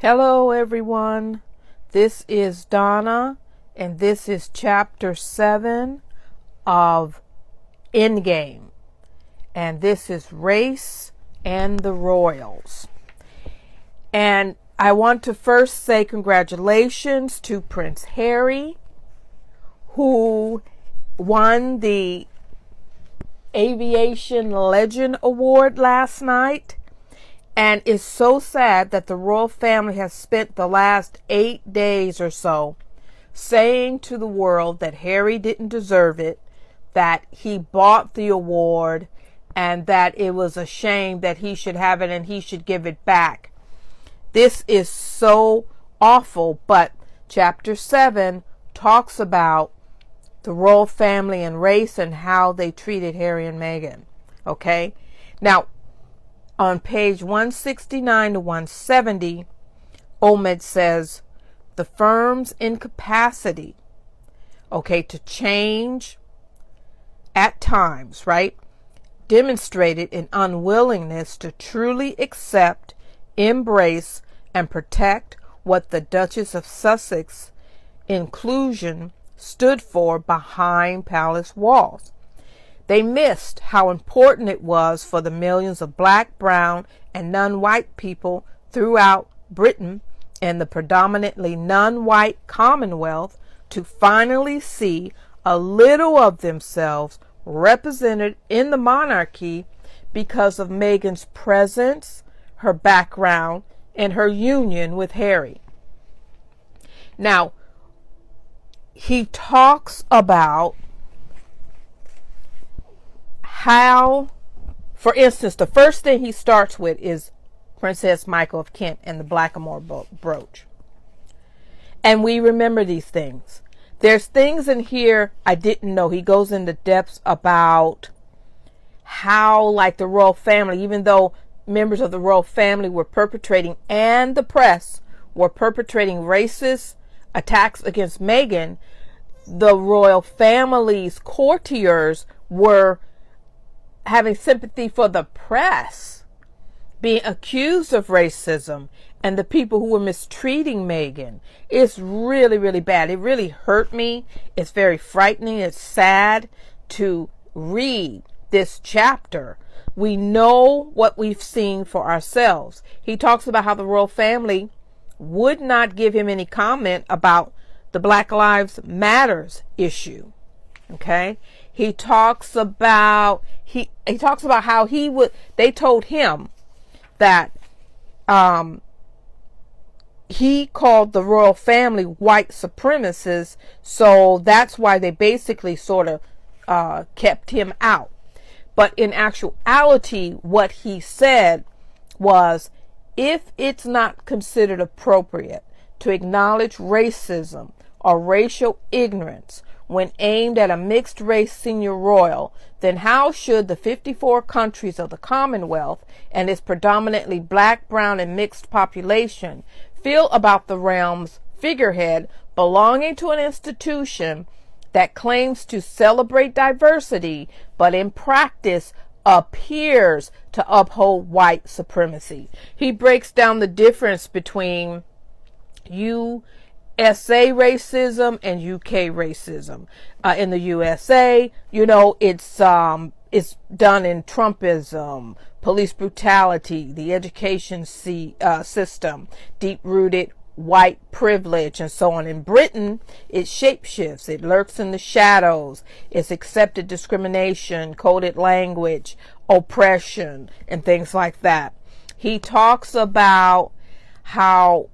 Hello everyone, this is Donna and this is Chapter 7 of Endgame, and this is Race and the Royals. And I want to first say congratulations to Prince Harry, who won the Aviation Legend Award last night. And it's so sad that the royal family has spent the last 8 days or so saying to the world that Harry didn't deserve it, that he bought the award, and that it was a shame that he should have it and he should give it back. This is so awful, but Chapter 7 talks about the royal family and race and how they treated Harry and Meghan. Okay? Now, on page 169 to 170, Omid says, the firm's incapacity, to change at times, right, demonstrated an unwillingness to truly accept, embrace, and protect what the Duchess of Sussex inclusion stood for behind palace walls. They missed how important it was for the millions of black, brown, and non-white people throughout Britain and the predominantly non-white Commonwealth to finally see a little of themselves represented in the monarchy because of Meghan's presence, her background, and her union with Harry. Now, he talks about how, for instance, the first thing he starts with is Princess Michael of Kent and the Blackamoor brooch. And we remember these things. There's things in here I didn't know. He goes into depths about how, like, the royal family, even though members of the royal family were perpetrating, and the press were perpetrating racist attacks against Meghan, the royal family's courtiers were having sympathy for the press being accused of racism and the people who were mistreating Meghan. It's really, really bad. It really hurt me. It's very frightening. It's sad to read this chapter. We know what we've seen for ourselves. He talks about how the royal family would not give him any comment about the Black Lives Matters issue. Okay? He talks about how they told him that he called the royal family white supremacists, so that's why they basically sort of kept him out. But in actuality, what he said was, if it's not considered appropriate to acknowledge racism or racial ignorance when aimed at a mixed race senior royal, then how should the 54 countries of the Commonwealth and its predominantly black, brown, and mixed population feel about the realm's figurehead belonging to an institution that claims to celebrate diversity, but in practice appears to uphold white supremacy? He breaks down the difference between USA racism and UK racism. In the USA, it's done in Trumpism, police brutality, the education system, deep-rooted white privilege, and so on. In Britain, it shapeshifts. It lurks in the shadows. It's accepted discrimination, coded language, oppression, and things like that. He talks about how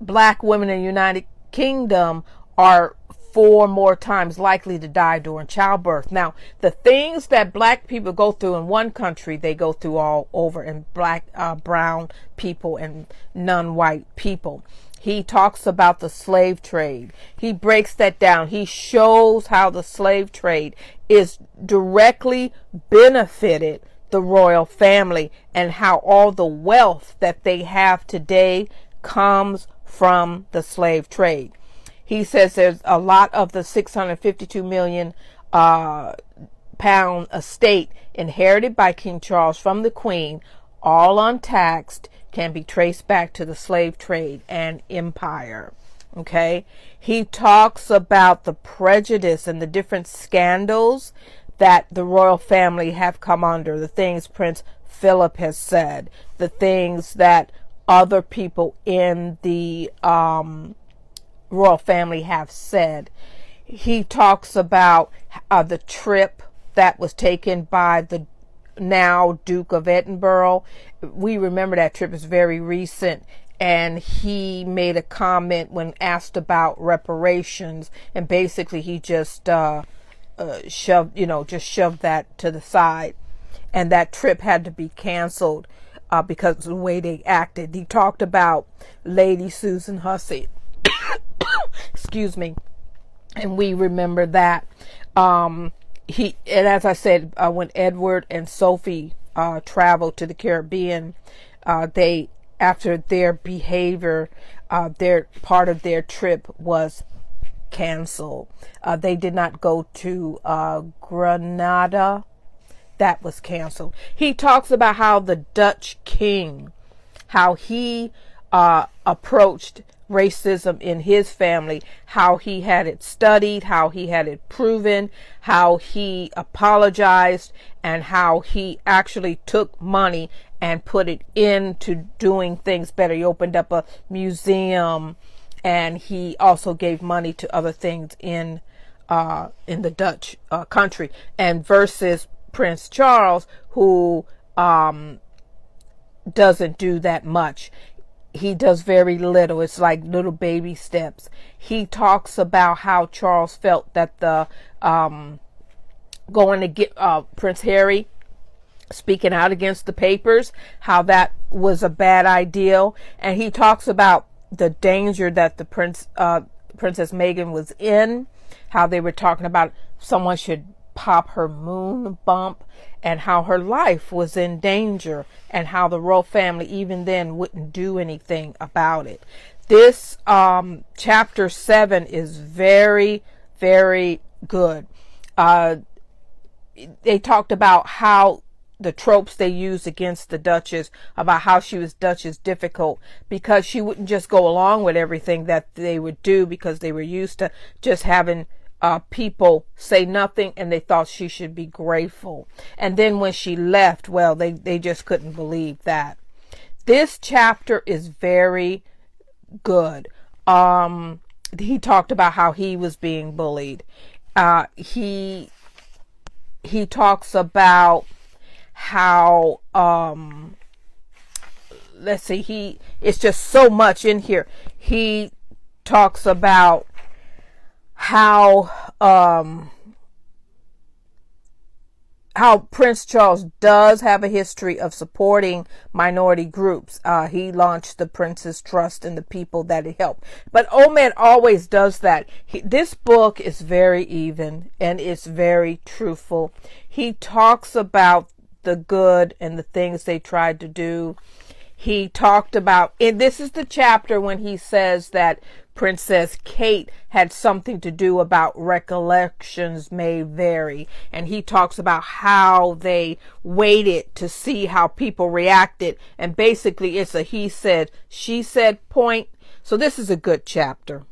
black women in the United Kingdom are 4 more times likely to die during childbirth. Now, the things that black people go through in one country, they go through all over in black, brown people and non-white people. He talks about the slave trade. He breaks that down. He shows how the slave trade is directly benefited the royal family and how all the wealth that they have today comes from the slave trade. He says there's a lot of the 652 million pound estate inherited by King Charles from the Queen, all untaxed, can be traced back to the slave trade and empire. Okay, he talks about the prejudice and the different scandals that the royal family have come under, the things Prince Philip has said, the things that other people in the royal family have said. He talks about the trip that was taken by the now Duke of Edinburgh. We remember that trip is very recent. And he made a comment when asked about reparations, and basically he just shoved that to the side, and that trip had to be canceled because of the way they acted. He talked about Lady Susan Hussey, excuse me, and we remember that. And as I said, when Edward and Sophie traveled to the Caribbean, after their behavior, their part of their trip was canceled. They did not go to Grenada. That was canceled. He talks about how the Dutch king, how he approached racism in his family, how he had it studied, how he had it proven, how he apologized, and how he actually took money and put it into doing things better. He opened up a museum, and he also gave money to other things in the Dutch country. And versus Prince Charles, who doesn't do that much. He does very little. It's like little baby steps. He talks about how Charles felt that the going to get Prince Harry speaking out against the papers, how that was a bad idea. And he talks about the danger that the Princess Meghan was in, how they were talking about someone should pop her moon bump, and how her life was in danger, and how the royal family even then wouldn't do anything about it. This chapter 7 is very, very good. They talked about how the tropes they used against the Duchess, about how she was Duchess difficult because she wouldn't just go along with everything that they would do, because they were used to just having people say nothing, and they thought she should be grateful. And then when she left, well, they just couldn't believe that. This chapter is very good. He talked about how he was being bullied. He talks about how it's just so much in here. He talks about how Prince Charles does have a history of supporting minority groups. He launched the Prince's Trust and the people that it helped. But Omid always does that. This book is very even, and it's very truthful. He talks about the good and the things they tried to do. He talked about, and this is the chapter when he says that Princess Kate had something to do about recollections may vary. And he talks about how they waited to see how people reacted. And basically it's a he said, she said point. So this is a good chapter.